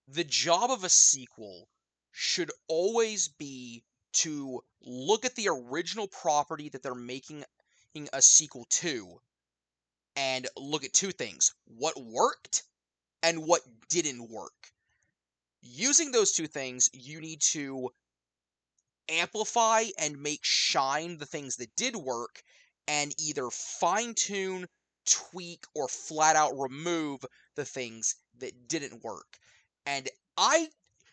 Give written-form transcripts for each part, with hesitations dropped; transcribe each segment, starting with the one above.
the job of a sequel should always be to look at the original property that they're making a sequel to and look at two things: what worked and what didn't work. Using those two things, you need to amplify and make shine the things that did work, and either fine tune, tweak, or flat out remove the things that didn't work. And I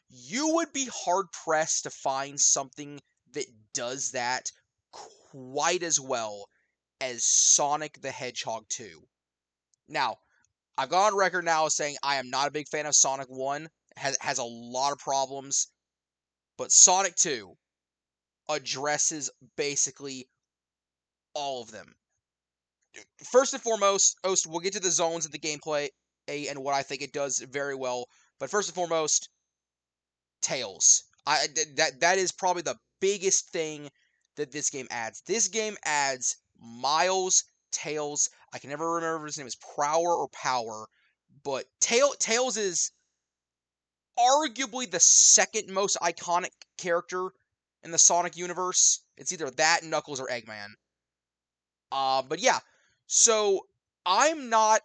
you would be hard pressed to find something that does that quite as well as Sonic the Hedgehog 2. Now, I've gone on record now as saying I am not a big fan of Sonic 1. Has a lot of problems, but Sonic 2 addresses basically all of them. First and foremost, we'll get to the zones and the gameplay and what I think it does very well. But first and foremost, Tails. That is probably the biggest thing that this game adds. This game adds Miles, Tails. I can never remember if his name is Prower or Power, but Tails is arguably the second most iconic character in the Sonic universe. It's either that, Knuckles, or Eggman. But yeah, so I'm not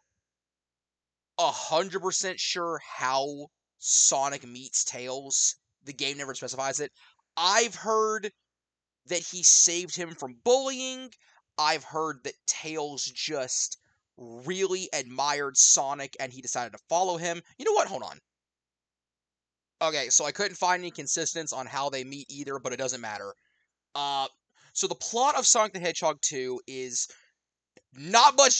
100% sure how Sonic meets Tails. The game never specifies it. I've heard that he saved him from bullying. I've heard that Tails just really admired Sonic and he decided to follow him. You know what? Hold on. Okay, so I couldn't find any consistency on how they meet either, but it doesn't matter. Uh, so the plot of Sonic the Hedgehog 2 is not much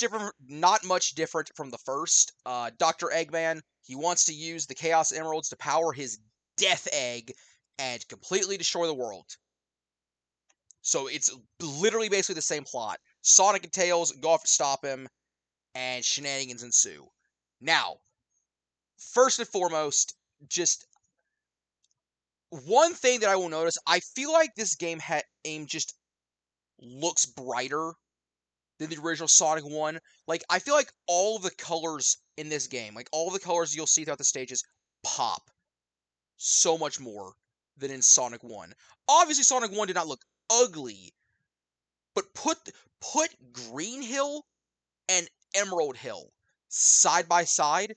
different from the first. Dr. Eggman, he wants to use the Chaos Emeralds to power his Death Egg and completely destroy the world. So it's literally basically the same plot. Sonic and Tails go off to stop him, and shenanigans ensue. Now, first and foremost, just one thing that I will notice, I feel like this game aim just looks brighter than the original Sonic 1. Like, I feel like all the colors in this game, like all the colors you'll see throughout the stages, pop so much more than in Sonic 1. Obviously, Sonic 1 did not look ugly, but put Green Hill and Emerald Hill side by side,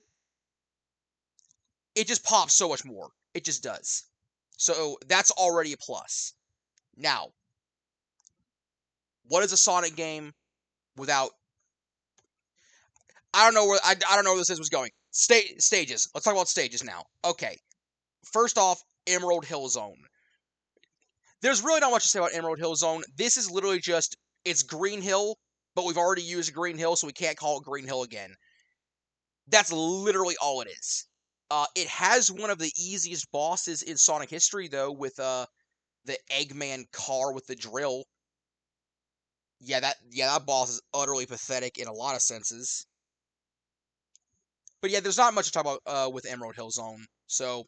it just pops so much more. It just does. So that's already a plus. Now, what is a Sonic game without? I don't know where this was going. Stages. Let's talk about stages now. Okay. First off, Emerald Hill Zone. There's really not much to say about Emerald Hill Zone. This is literally just it's Green Hill, but we've already used Green Hill, so we can't call it Green Hill again. That's literally all it is. It has one of the easiest bosses in Sonic history, though, with the Eggman car with the drill. Yeah, that boss is utterly pathetic in a lot of senses. But yeah, there's not much to talk about with Emerald Hill Zone. So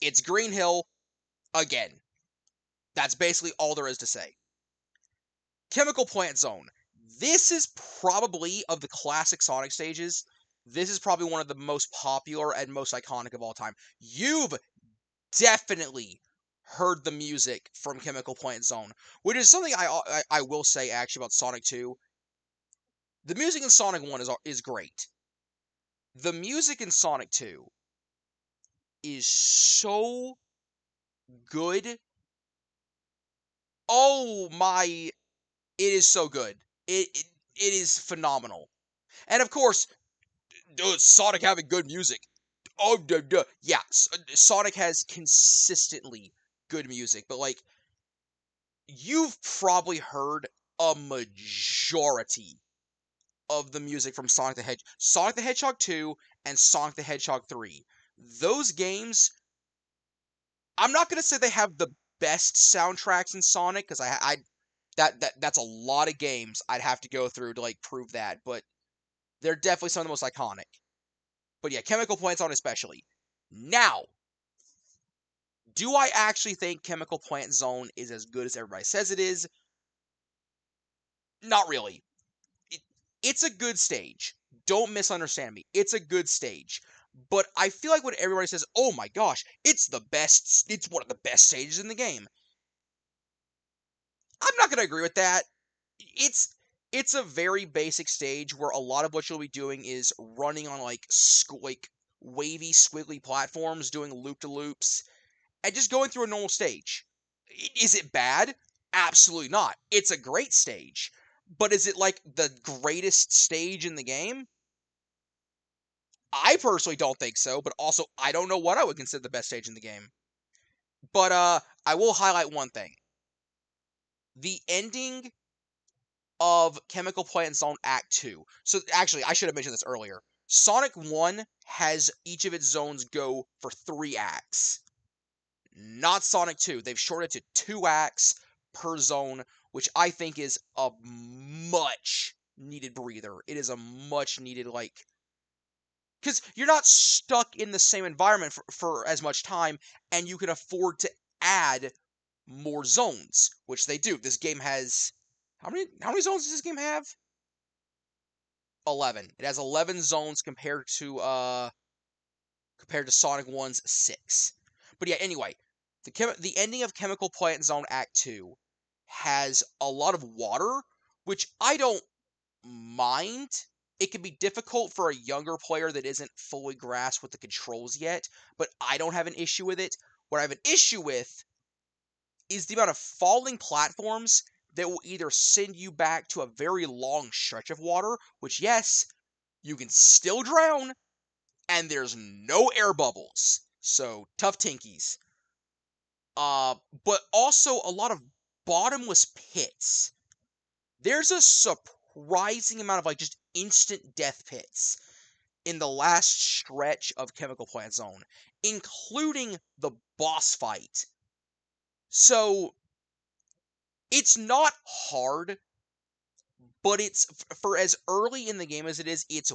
it's Green Hill again. That's basically all there is to say. Chemical Plant Zone. This is probably, of the classic Sonic stages, this is probably one of the most popular and most iconic of all time. You've definitely heard the music from Chemical Plant Zone, which is something I will say actually about Sonic 2. The music in Sonic 1 is great. The music in Sonic 2 is so good. Oh my, it is so good. It is phenomenal. And of course, does Sonic having good music? Oh, duh. Yeah, Sonic has consistently good music, but like, you've probably heard a majority of the music from Sonic the Hedgehog 2 and Sonic the Hedgehog 3. Those games, I'm not going to say they have the best soundtracks in Sonic, because that's a lot of games I'd have to go through to like prove that, but they're definitely some of the most iconic. But yeah, Chemical Plant Zone especially. Now, do I actually think Chemical Plant Zone is as good as everybody says it is? Not really. It's a good stage. Don't misunderstand me. It's a good stage. But I feel like when everybody says, "Oh my gosh, it's one of the best stages in the game," I'm not gonna agree with that. It's it's a very basic stage where a lot of what you'll be doing is running on like wavy, squiggly platforms, doing loop to loops, and just going through a normal stage. Is it bad? Absolutely not. It's a great stage. But is it like the greatest stage in the game? I personally don't think so, but also I don't know what I would consider the best stage in the game. But I will highlight one thing. The ending of Chemical Plant Zone Act 2. So actually, I should have mentioned this earlier. Sonic 1 has each of its zones go for 3 acts. Not Sonic 2. They've shortened it to 2 acts per zone, which I think is a much needed breather. It is a much needed, like, because you're not stuck in the same environment for as much time, and you can afford to add more zones, which they do. This game has how many zones does this game have? 11. It has 11 zones compared to Sonic 1's 6. But yeah, anyway, the ending of Chemical Plant Zone Act 2 has a lot of water, which I don't mind. It can be difficult for a younger player that isn't fully grasped with the controls yet, but I don't have an issue with it. What I have an issue with is the amount of falling platforms that will either send you back to a very long stretch of water, which, yes, you can still drown, and there's no air bubbles. So, tough tinkies. But also a lot of bottomless pits. There's a surprising amount of like just instant death pits in the last stretch of Chemical Plant Zone, including the boss fight. So it's not hard, but it's for as early in the game as it is, it's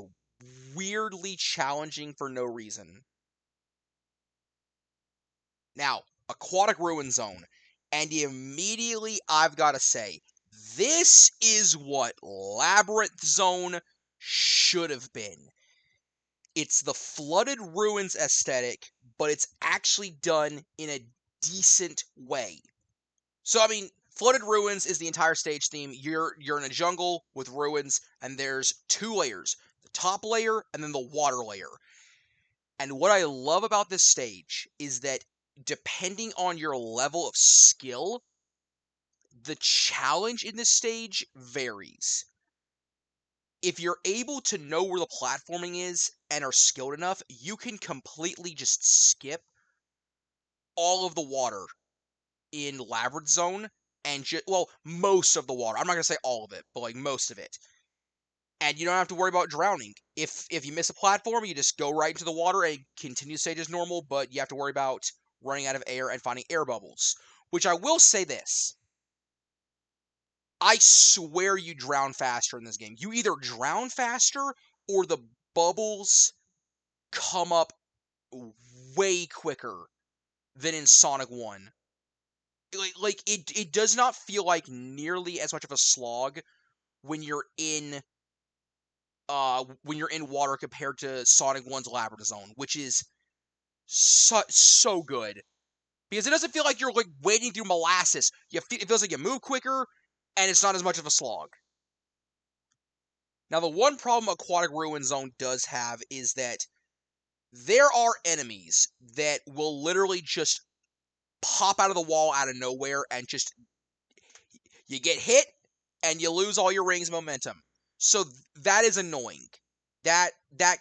weirdly challenging for no reason. Now, Aquatic Ruin Zone, and immediately I've got to say, this is what Labyrinth Zone should have been. It's the flooded ruins aesthetic, but it's actually done in a decent way. So I mean, flooded ruins is the entire stage theme. You're in a jungle with ruins, and there's 2 layers: the top layer and then the water layer. And what I love about this stage is that depending on your level of skill, the challenge in this stage varies. If you're able to know where the platforming is and are skilled enough, you can completely just skip all of the water in Labyrinth Zone and well, most of the water. I'm not gonna say all of it, but like most of it. And you don't have to worry about drowning. If you miss a platform, you just go right into the water and continue to stage as normal, but you have to worry about running out of air and finding air bubbles. Which I will say this. I swear you drown faster in this game. You either drown faster or the bubbles come up way quicker than in Sonic 1. Like it does not feel like nearly as much of a slog when you're in water compared to Sonic 1's Labyrinth Zone, which is so good. Because it doesn't feel like you're like wading through molasses. It feels like you move quicker and it's not as much of a slog. Now, the one problem Aquatic Ruin Zone does have is that there are enemies that will literally just pop out of the wall out of nowhere and just you get hit and you lose all your rings momentum. So that is annoying. That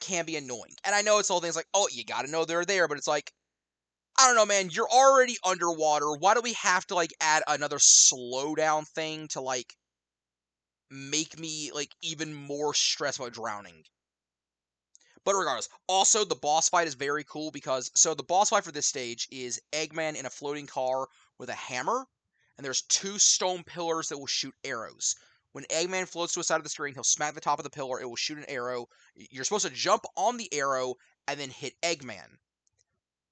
can be annoying. And I know it's all things like, oh, you gotta know they're there, but it's like, I don't know, man, you're already underwater. Why do we have to like add another slowdown thing to like make me like even more stressed about drowning? But regardless, also the boss fight is very cool because the boss fight for this stage is Eggman in a floating car with a hammer, and there's 2 stone pillars that will shoot arrows. When Eggman floats to a side of the screen, he'll smack the top of the pillar, it will shoot an arrow. You're supposed to jump on the arrow and then hit Eggman.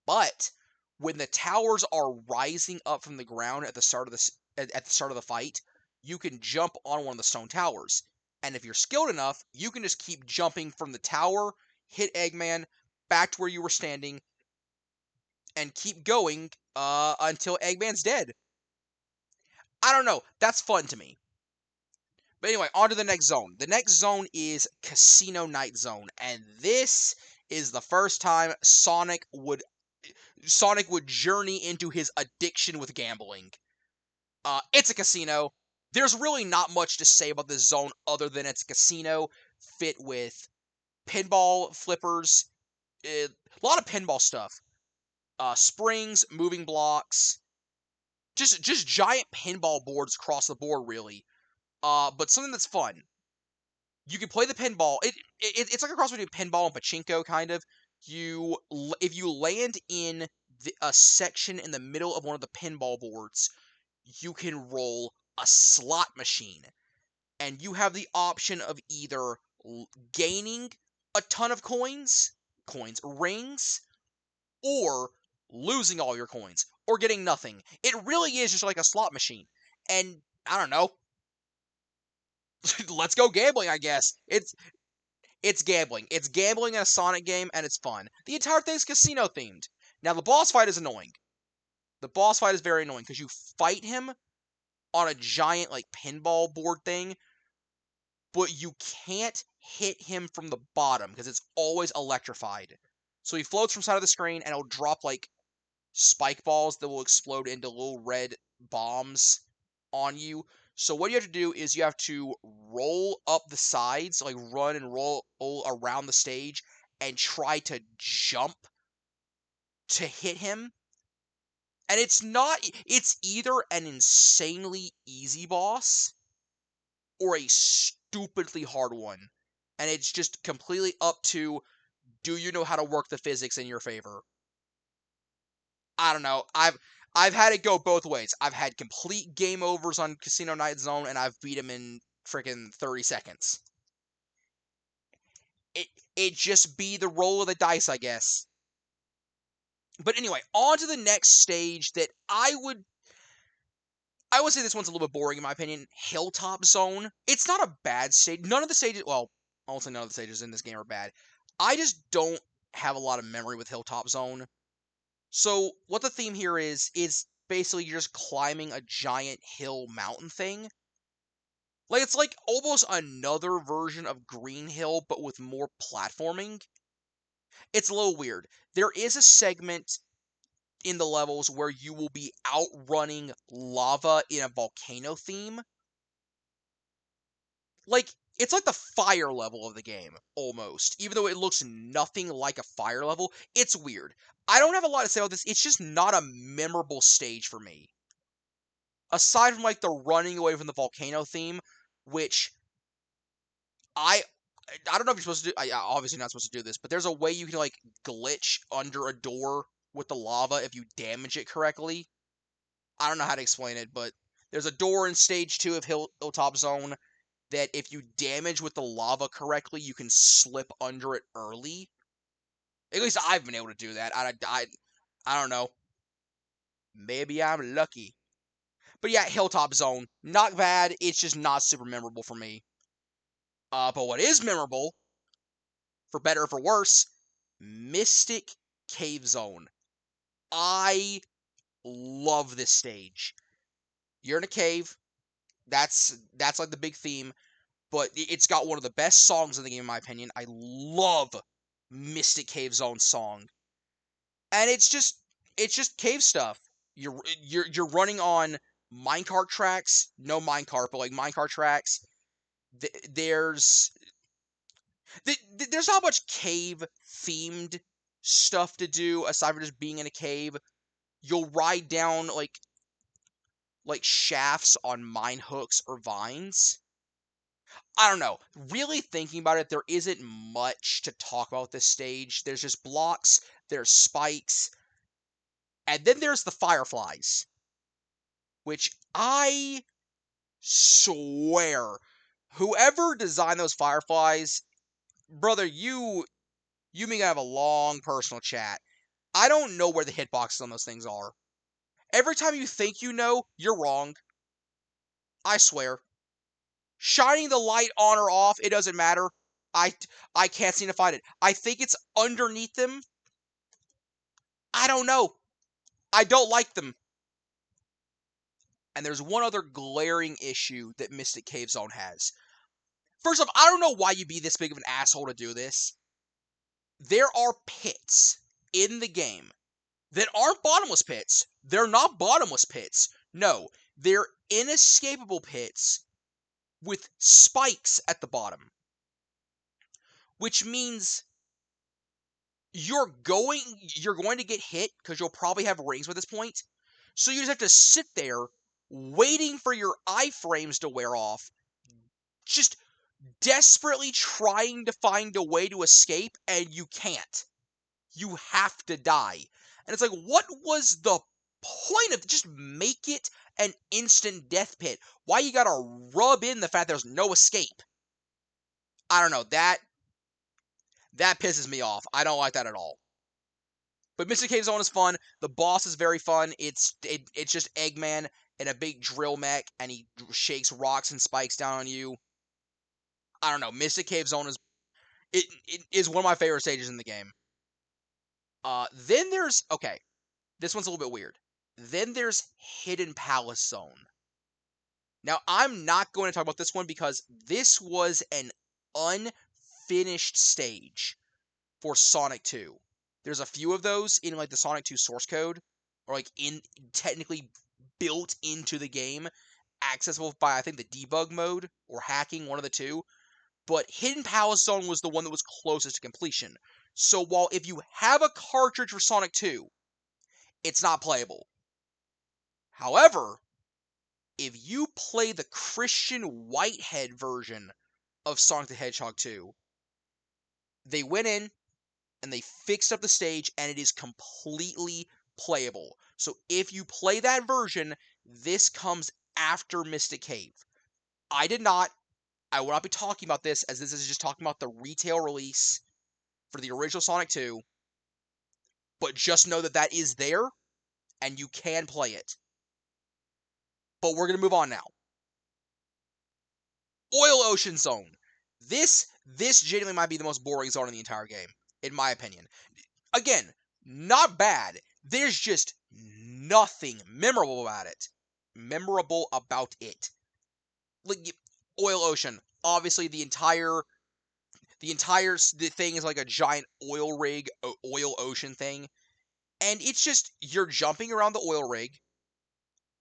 But when the towers are rising up from the ground at the start of the fight, you can jump on one of the stone towers. And if you're skilled enough, you can just keep jumping from the tower, hit Eggman, back to where you were standing, and keep going until Eggman's dead. I don't know. That's fun to me. But anyway, on to the next zone. The next zone is Casino Night Zone, and this is the first time Sonic would journey into his addiction with gambling. It's a casino. There's really not much to say about this zone other than it's a casino fit with pinball flippers, a lot of pinball stuff, springs, moving blocks, just giant pinball boards across the board, really. But something that's fun. You can play the pinball. It's like a cross between pinball and pachinko, kind of. If you land in a section in the middle of one of the pinball boards, you can roll a slot machine, and you have the option of either gaining a ton of rings, or losing all your coins, or getting nothing. It really is just like a slot machine. And I don't know. Let's go gambling, I guess. It's gambling. It's gambling in a Sonic game, and it's fun. The entire thing's casino themed. Now the boss fight is annoying. The boss fight is very annoying because you fight him on a giant like pinball board thing, but you can't hit him from the bottom because it's always electrified. So he floats from side of the screen, and it'll drop like spike balls that will explode into little red bombs on you. So what you have to do is you have to roll up the sides, like run and roll around the stage, and try to jump to hit him. And it's either an insanely easy boss or a stupidly hard one. And it's just completely up to, do you know how to work the physics in your favor? I don't know. I've had it go both ways. I've had complete game overs on Casino Night Zone, and I've beat him in freaking 30 seconds. It just be the roll of the dice, I guess. But anyway, on to the next stage that I would say this one's a little bit boring in my opinion. Hilltop Zone. It's not a bad stage. None of the stages, well, I won't say none of the stages in this game are bad. I just don't have a lot of memory with Hilltop Zone. So what the theme here is basically you're just climbing a giant hill mountain thing. Like it's like almost another version of Green Hill, but with more platforming. It's a little weird. There is a segment in the levels where you will be outrunning lava in a volcano theme. Like, it's like the fire level of the game, almost. Even though it looks nothing like a fire level, it's weird. I don't have a lot to say about this. It's just not a memorable stage for me. Aside from, like, the running away from the volcano theme, which I don't know if you're supposed to do. I obviously not supposed to do this, but there's a way you can like glitch under a door with the lava if you damage it correctly. I don't know how to explain it, but there's a door in stage 2 of Hilltop Zone that if you damage with the lava correctly, you can slip under it early. At least I've been able to do that. I don't know. Maybe I'm lucky. But yeah, Hilltop Zone, not bad. It's just not super memorable for me. But what is memorable, for better or for worse, Mystic Cave Zone. I love this stage. You're in a cave. That's like the big theme, but it's got one of the best songs in the game, in my opinion. I love Mystic Cave Zone song, and it's just cave stuff. You're running on minecart tracks, no minecart, but like minecart tracks. There's there's not much cave themed stuff to do aside from just being in a cave. You'll ride down like shafts on mine hooks or vines. I don't know. Really thinking about it, there isn't much to talk about this stage. There's just blocks, there's spikes, and then there's the fireflies, which I swear, whoever designed those fireflies, brother, you may have a long personal chat. I don't know where the hitboxes on those things are. Every time you think you know, you're wrong. I swear. Shining the light on or off, it doesn't matter. I can't seem to find it. I think it's underneath them. I don't know. I don't like them. And there's one other glaring issue that Mystic Cave Zone has. First off, I don't know why you'd be this big of an asshole to do this. There are pits in the game that aren't bottomless pits. They're not bottomless pits. No, they're inescapable pits with spikes at the bottom. Which means you're going to get hit because you'll probably have rings by this point. So you just have to sit there waiting for your iframes to wear off, just desperately trying to find a way to escape, and you can't. You have to die. And it's like, what was the point of just make it an instant death pit? Why you gotta rub in the fact there's no escape? I don't know, that pisses me off. I don't like that at all. But Mystic Cave Zone is fun. The boss is very fun. It's just Eggman in a big drill mech, and he shakes rocks and spikes down on you. I don't know. Mystic Cave Zone it is one of my favorite stages in the game. Then there's okay. This one's a little bit weird. Then there's Hidden Palace Zone. Now I'm not going to talk about this one because this was an unfinished stage for Sonic 2. There's a few of those in like the Sonic 2 source code, or like in technically built into the game, accessible by I think the debug mode or hacking, one of the two. But Hidden Palace Zone was the one that was closest to completion. So while if you have a cartridge for Sonic 2, it's not playable. However, if you play the Christian Whitehead version of Sonic the Hedgehog 2, they went in and they fixed up the stage, and it is completely playable. So if you play that version, this comes after Mystic Cave. I did not. I will not be talking about this, as this is just talking about the retail release for the original Sonic 2. But just know that that is there, and you can play it. But we're going to move on now. Oil Ocean Zone. This genuinely might be the most boring zone in the entire game, in my opinion. Again, not bad. There's just nothing memorable about it. Like Oil Ocean. Obviously, the thing is like a giant oil rig, oil ocean thing, and it's just you're jumping around the oil rig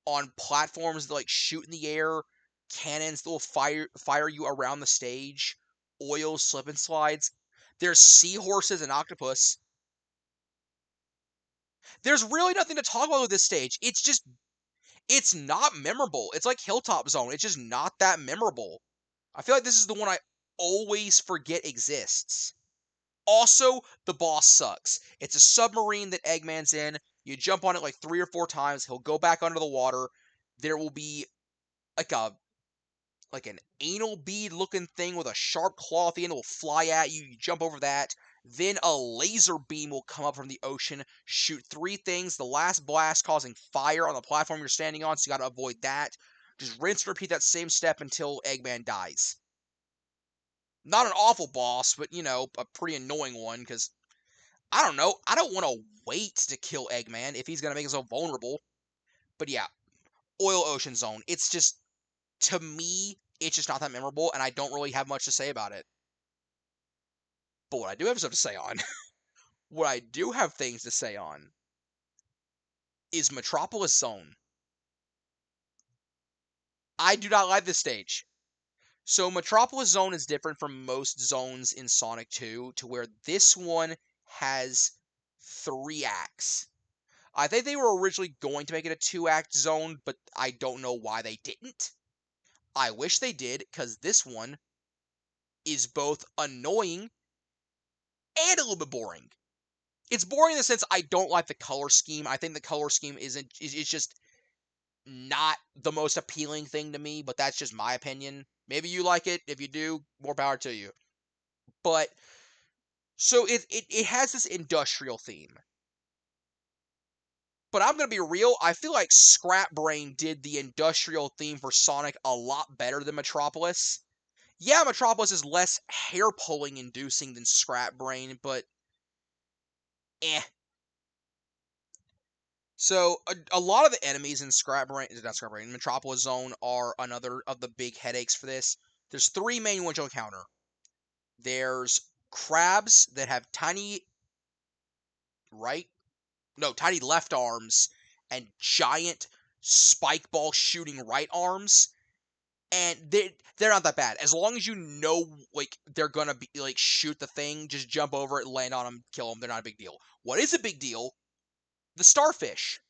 on platforms that like shoot in the air, cannons that will fire you around the stage, oil slip and slides. There's seahorses and octopus. There's really nothing to talk about with this stage. It's not memorable. It's like Hilltop Zone. It's just not that memorable. I feel like this is the one I always forget exists. Also, the boss sucks. It's a submarine that Eggman's in. You jump on it like 3 or 4 times. He'll go back under the water. There will be like an anal bead looking thing with a sharp claw at the end that will fly at you. You jump over that. Then a laser beam will come up from the ocean, shoot 3 things. The last blast causing fire on the platform you're standing on, so you gotta avoid that. Just rinse and repeat that same step until Eggman dies. Not an awful boss, but, a pretty annoying one, because, I don't know, I don't want to wait to kill Eggman if he's going to make himself vulnerable. But yeah, Oil Ocean Zone, it's just, to me, it's just not that memorable, and I don't really have much to say about it. But what I do have stuff to say on, what I do have things to say on, is Metropolis Zone. I do not like this stage. So Metropolis Zone is different from most zones in Sonic 2, to where this one has 3 acts. I think they were originally going to make it a 2-act zone, but I don't know why they didn't. I wish they did, because this one is both annoying and a little bit boring. It's boring in the sense I don't like the color scheme. I think the color scheme is just not the most appealing thing to me, but that's just my opinion. Maybe you like it. If you do, more power to you. But so it has this industrial theme. But I'm going to be real, I feel like Scrap Brain did the industrial theme for Sonic a lot better than Metropolis. Yeah, Metropolis is less hair-pulling inducing than Scrap Brain, but eh. So, a lot of the enemies in Metropolis Zone are another of the big headaches for this. There's three main ones you'll encounter. There's crabs that have tiny left arms and giant spike ball shooting right arms. And they're not that bad. As long as you know, like, they're gonna be, like, shoot the thing, just jump over it, land on them, kill them, they're not a big deal. What is a big deal? The starfish.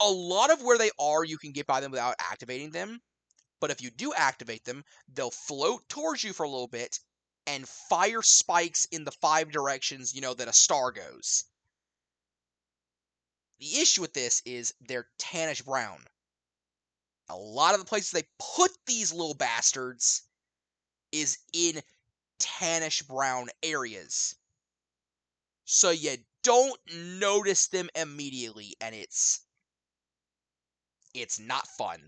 A lot of where they are, you can get by them without activating them, but if you do activate them, they'll float towards you for a little bit and fire spikes in the 5 directions, that a star goes. The issue with this is they're tannish brown. A lot of the places they put these little bastards is in tannish brown areas. So you don't notice them immediately, and it's not fun.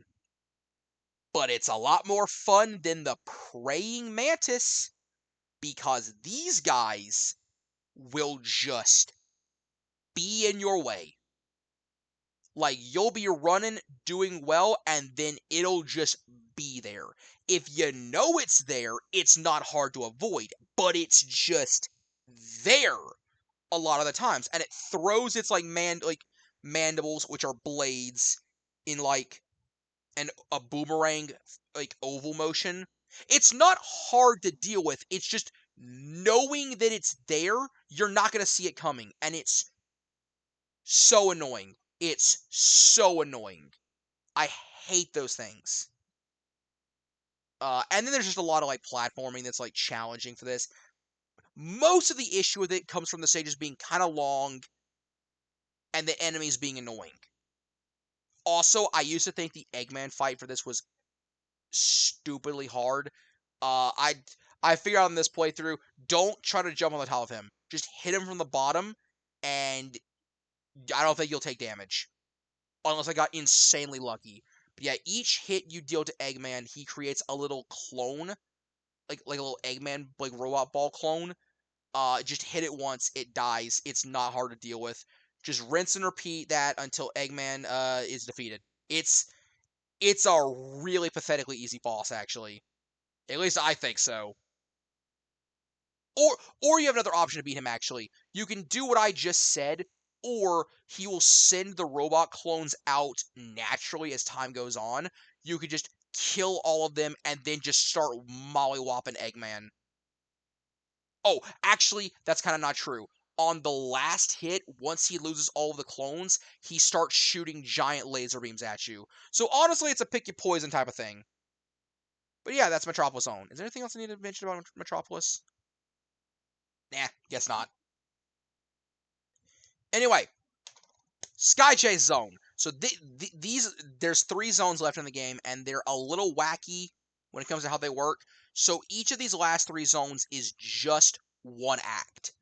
But it's a lot more fun than the praying mantis, because these guys will just be in your way. Like, you'll be running, doing well, and then it'll just be there. If you know it's there, it's not hard to avoid, but it's just there a lot of the times, and it throws its mandibles, which are blades, in a boomerang oval motion. It's not hard to deal with. It's just knowing that it's there, you're not going to see it coming, and it's so annoying. It's so annoying. I hate those things. And then there's just a lot of platforming that's challenging for this. Most of the issue with it comes from the stages being kind of long and the enemies being annoying. Also, I used to think the Eggman fight for this was stupidly hard. I figured out in this playthrough, don't try to jump on the top of him. Just hit him from the bottom, and I don't think you'll take damage. Unless I got insanely lucky. But yeah, each hit you deal to Eggman, he creates a little clone, like a little Eggman, robot ball clone. Just hit it once, it dies. It's not hard to deal with. Just rinse and repeat that until Eggman is defeated. It's a really pathetically easy boss, actually. At least I think so. Or you have another option to beat him, actually. You can do what I just said, or he will send the robot clones out naturally as time goes on. You could just kill all of them and then just start mollywopping Eggman. Oh, actually, that's kind of not true. On the last hit, once he loses all of the clones, he starts shooting giant laser beams at you. So honestly, it's a pick your poison type of thing. But yeah, that's Metropolis Zone. Is there anything else I need to mention about Metropolis? Nah, guess not. Anyway, Sky Chase Zone. So there's 3 zones left in the game, and they're a little wacky when it comes to how they work. So each of these last 3 zones is just one act.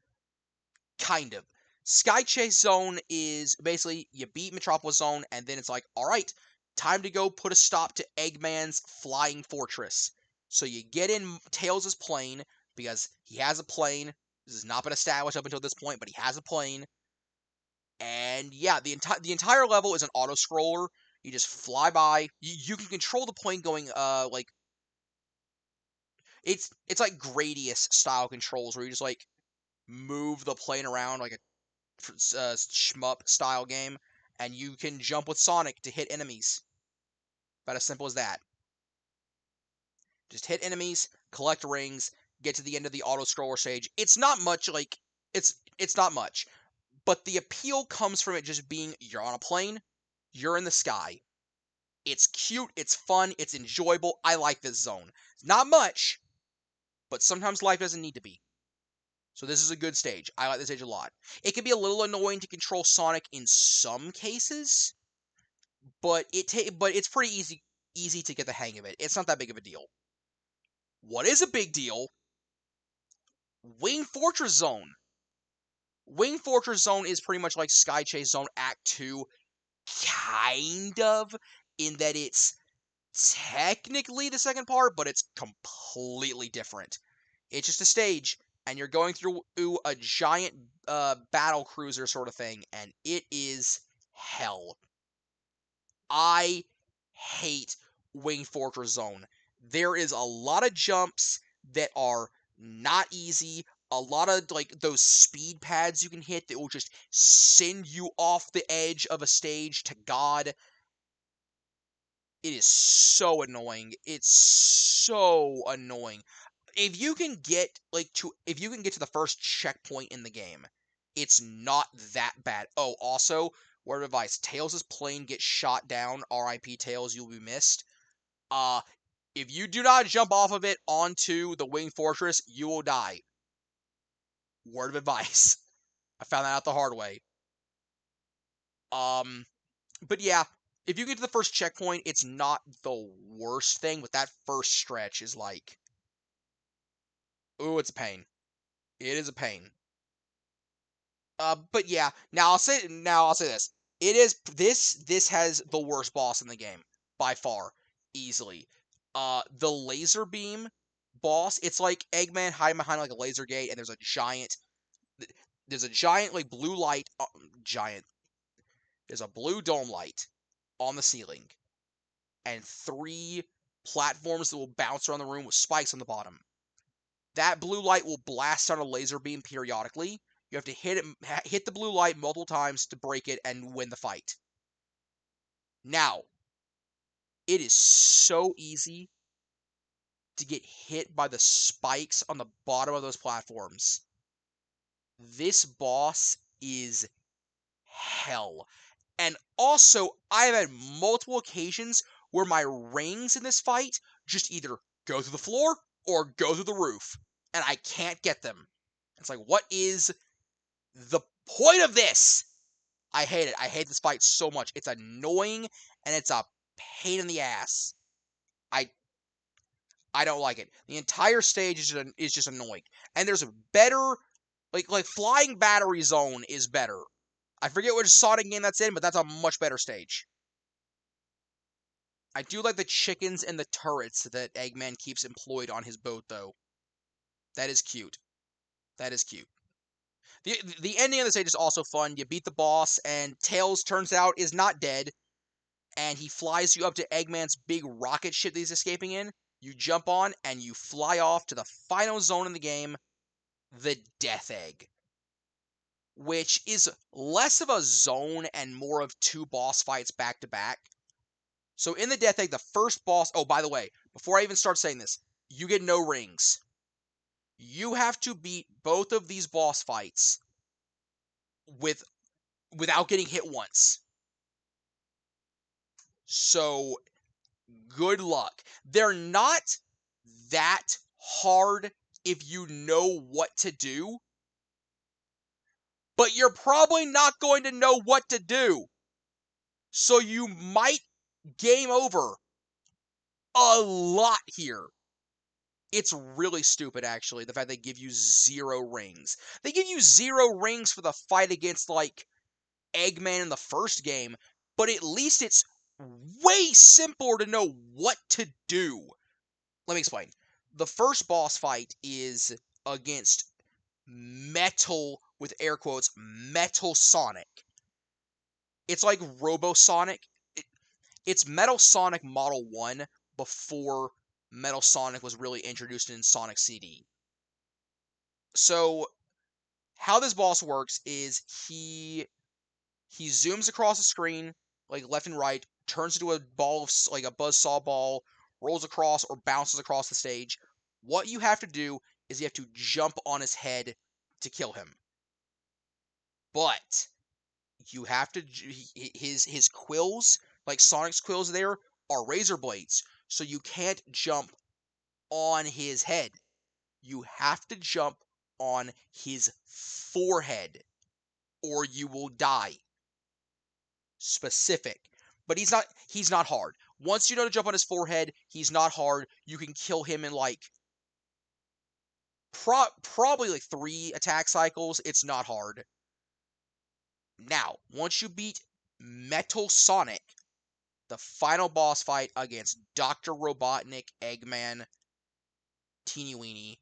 Kind of. Sky Chase Zone is basically you beat Metropolis Zone, and then it's like, alright, time to go put a stop to Eggman's Flying Fortress. So you get in Tails' plane, because he has a plane. This has not been established up until this point, but he has a plane. And yeah, the entire level is an auto scroller. You just fly by. You can control the plane going it's like Gradius style controls where you just move the plane around like a shmup style game, and you can jump with Sonic to hit enemies. About as simple as that. Just hit enemies, collect rings, get to the end of the auto scroller stage. It's not much it's not much. But the appeal comes from it just being you're on a plane, you're in the sky. It's cute, it's fun, it's enjoyable. I like this zone. Not much, but sometimes life doesn't need to be. So this is a good stage. I like this stage a lot. It can be a little annoying to control Sonic in some cases, but it's pretty easy to get the hang of it. It's not that big of a deal. What is a big deal? Wing Fortress Zone. Wing Fortress Zone is pretty much like Sky Chase Zone Act 2, kind of, in that it's technically the second part, but it's completely different. It's just a stage, and you're going through a giant battle cruiser sort of thing, and it is hell. I hate Wing Fortress Zone. There is a lot of jumps that are not easy. A lot of like those speed pads you can hit that will just send you off the edge of a stage to God. It is so annoying. It's so annoying. If you can get to the first checkpoint in the game, it's not that bad. Oh, also, word of advice, Tails' plane gets shot down. RIP Tails, you'll be missed. Uh if you do not jump off of it onto the Wing Fortress, you will die. Word of advice. I found that out the hard way. Um but yeah, if you get to the first checkpoint, it's not the worst thing, but that first stretch is like, ooh, it's a pain. It is a pain. But yeah, now I'll say this. It is this has the worst boss in the game by far, easily. The laser beam boss, it's like Eggman hiding behind like a laser gate, and there's a giant like blue light, giant. There's a blue dome light on the ceiling, and three platforms that will bounce around the room with spikes on the bottom. That blue light will blast out a laser beam periodically. You have to hit the blue light multiple times to break it and win the fight. Now, it is so easy to get hit by the spikes on the bottom of those platforms. This boss is hell. And also, I've had multiple occasions where my rings in this fight just either go through the floor or go through the roof, and I can't get them. It's like, what is the point of this? I hate it. I hate this fight so much. It's annoying and it's a pain in the ass. I I don't like it. The entire stage is just annoying. And there's a better like Flying Battery Zone is better. I forget which Sonic game that's in, but that's a much better stage. I do like the chickens and the turrets that Eggman keeps employed on his boat though. That is cute. That is cute. The ending of the stage is also fun. You beat the boss, and Tails turns out is not dead, and he flies you up to Eggman's big rocket ship that he's escaping in. You jump on, and you fly off to the final zone in the game, the Death Egg, which is less of a zone and more of two boss fights back to back. So in the Death Egg, the first boss. Oh, by the way, before I even start saying this, you get no rings. You have to beat both of these boss fights with without getting hit once. So good luck. They're not that hard if you know what to do, but you're probably not going to know what to do. So you might game over a lot here. It's really stupid, actually, the fact they give you 0 rings. They give you 0 rings for the fight against, like, Eggman in the first game, but at least it's way simpler to know what to do. Let me explain. The first boss fight is against Metal, with air quotes, Metal Sonic. It's like Robo Sonic. It's Metal Sonic Model 1 before Metal Sonic was really introduced in Sonic CD. So, how this boss works is he zooms across the screen, like left and right, turns into a ball of like a buzzsaw ball, rolls across or bounces across the stage. What you have to do is you have to jump on his head to kill him. But you have to his quills, like Sonic's quills there, are razor blades. So you can't jump on his head. You have to jump on his forehead or you will die. Specific. But he's not hard. Once you know to jump on his forehead, he's not hard. You can kill him in like probably like 3 attack cycles. It's not hard. Now, once you beat Metal Sonic, the final boss fight against Dr. Robotnik, Eggman, Teeny Weeny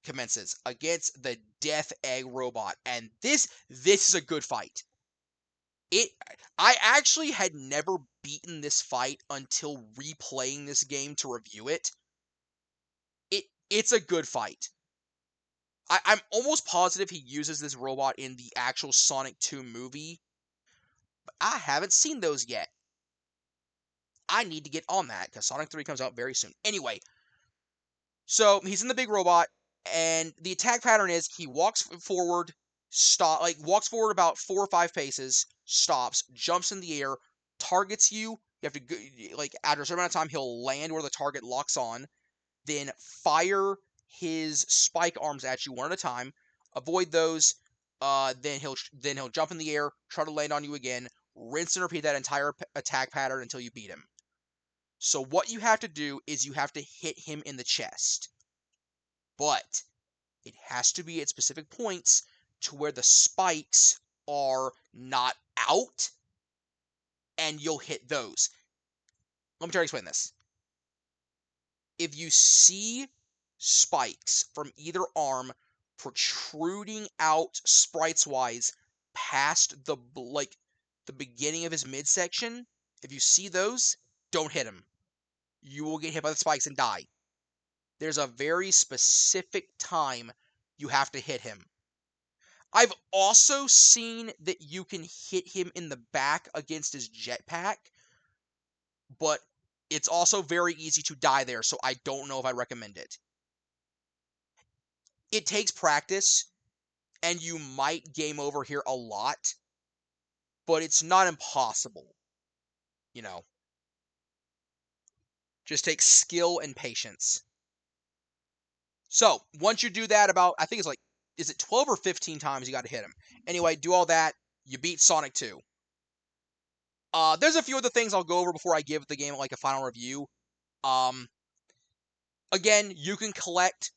commences against the Death Egg Robot, and this is a good fight. I actually had never beaten this fight until replaying this game to review it. It's a good fight. I'm almost positive he uses this robot in the actual Sonic 2 movie, but I haven't seen those yet. I need to get on that because Sonic 3 comes out very soon. Anyway, so he's in the big robot, and the attack pattern is he walks forward, walks forward about 4 or 5 paces, stops, jumps in the air, targets you. You have to go, like, after a certain amount of time, he'll land where the target locks on, then fire his spike arms at you one at a time. Avoid those. Then he'll jump in the air, try to land on you again. Rinse and repeat that entire attack pattern until you beat him. So what you have to do is you have to hit him in the chest. But it has to be at specific points to where the spikes are not out, and you'll hit those. Let me try to explain this. If you see spikes from either arm protruding out sprites-wise past the beginning of his midsection, if you see those, don't hit him. You will get hit by the spikes and die. There's a very specific time you have to hit him. I've also seen that you can hit him in the back against his jetpack, but it's also very easy to die there, so I don't know if I recommend it. It takes practice, and you might game over here a lot, but it's not impossible. You know, just takes skill and patience. So, once you do that about, I think it's like, is it 12 or 15 times you got to hit him? Anyway, do all that, you beat Sonic 2. There's a few other things I'll go over before I give the game like a final review. Again, you can collect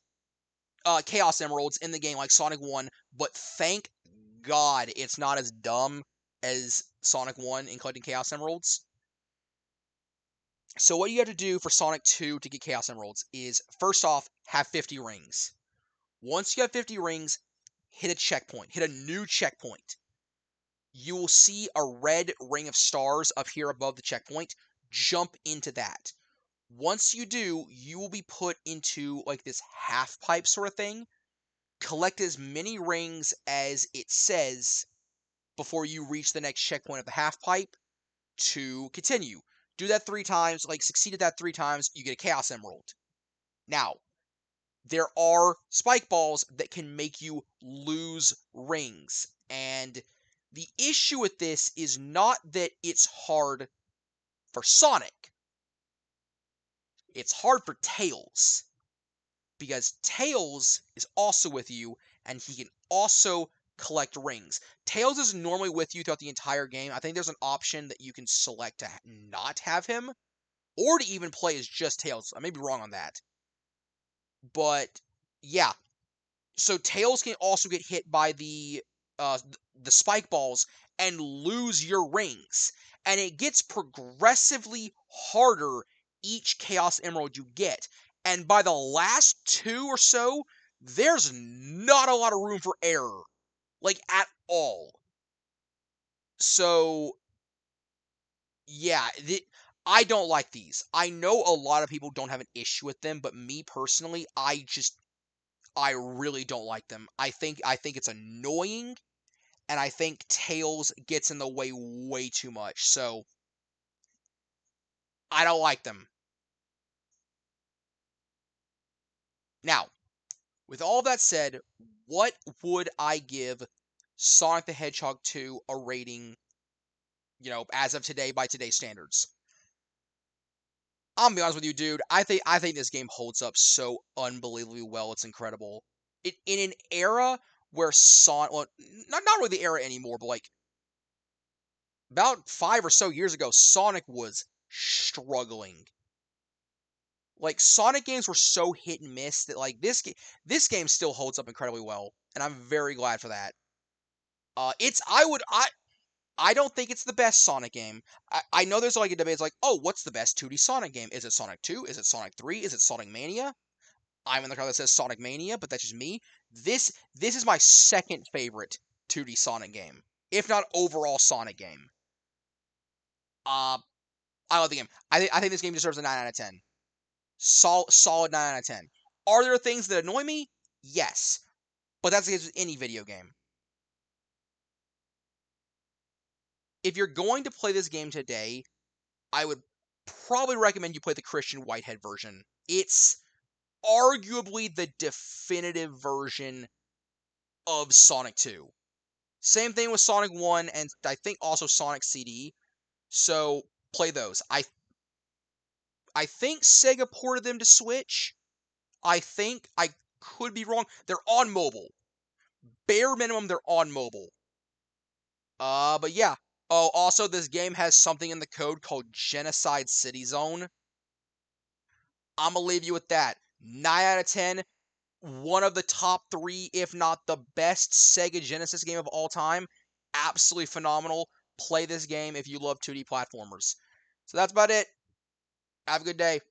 Chaos Emeralds in the game like Sonic 1, but thank God it's not as dumb as Sonic 1 in collecting Chaos Emeralds. So what you have to do for Sonic 2 to get Chaos Emeralds is, first off, have 50 rings. Once you have 50 rings, hit a checkpoint. Hit a new checkpoint. You will see a red ring of stars up here above the checkpoint. Jump into that. Once you do, you will be put into like this half pipe sort of thing. Collect as many rings as it says before you reach the next checkpoint of the half pipe to continue. Do that 3 times, like succeed at that 3 times, you get a Chaos Emerald. Now, there are spike balls that can make you lose rings. And the issue with this is not that it's hard for Sonic. It's hard for Tails. Because Tails is also with you, and he can also collect rings. Tails is normally with you throughout the entire game. I think there's an option that you can select to not have him, or to even play as just Tails. I may be wrong on that. But, yeah. So Tails can also get hit by the spike balls and lose your rings. And it gets progressively harder each Chaos Emerald you get. And by the last 2 or so, there's not a lot of room for error. Like, at all. So, yeah, I don't like these. I know a lot of people don't have an issue with them, but me personally, I really don't like them. I think it's annoying, and I think Tails gets in the way too much. So, I don't like them. Now, with all that said, what would I give Sonic the Hedgehog 2 a rating, as of today by today's standards? I'm gonna be honest with you, dude. I think this game holds up so unbelievably well. It's incredible. In an era where Sonic, well, not really the era anymore, but like about 5 or so years ago, Sonic was struggling. Like, Sonic games were so hit and miss that, like, this game still holds up incredibly well, and I'm very glad for that. I don't think it's the best Sonic game. I know there's like a debate. It's like, oh, what's the best 2D Sonic game? Is it Sonic 2? Is it Sonic 3? Is it Sonic Mania? I'm in the crowd that says Sonic Mania, but that's just me. This is my second favorite 2D Sonic game, if not overall Sonic game. Uh, I love the game. I think this game deserves a 9 out of 10. Solid 9 out of 10. Are there things that annoy me? Yes, but that's the case with any video game. If you're going to play this game today, I would probably recommend you play the Christian Whitehead version. It's arguably the definitive version of Sonic 2. Same thing with Sonic 1 and I think also Sonic CD. So play those. I think Sega ported them to Switch. I think I could be wrong. They're on mobile. Bare minimum, they're on mobile. But yeah. Oh, also this game has something in the code called Genocide City Zone. I'm gonna leave you with that. 9 out of 10. One of the top 3, if not the best Sega Genesis game of all time. Absolutely phenomenal. Play this game if you love 2D platformers. So that's about it. Have a good day.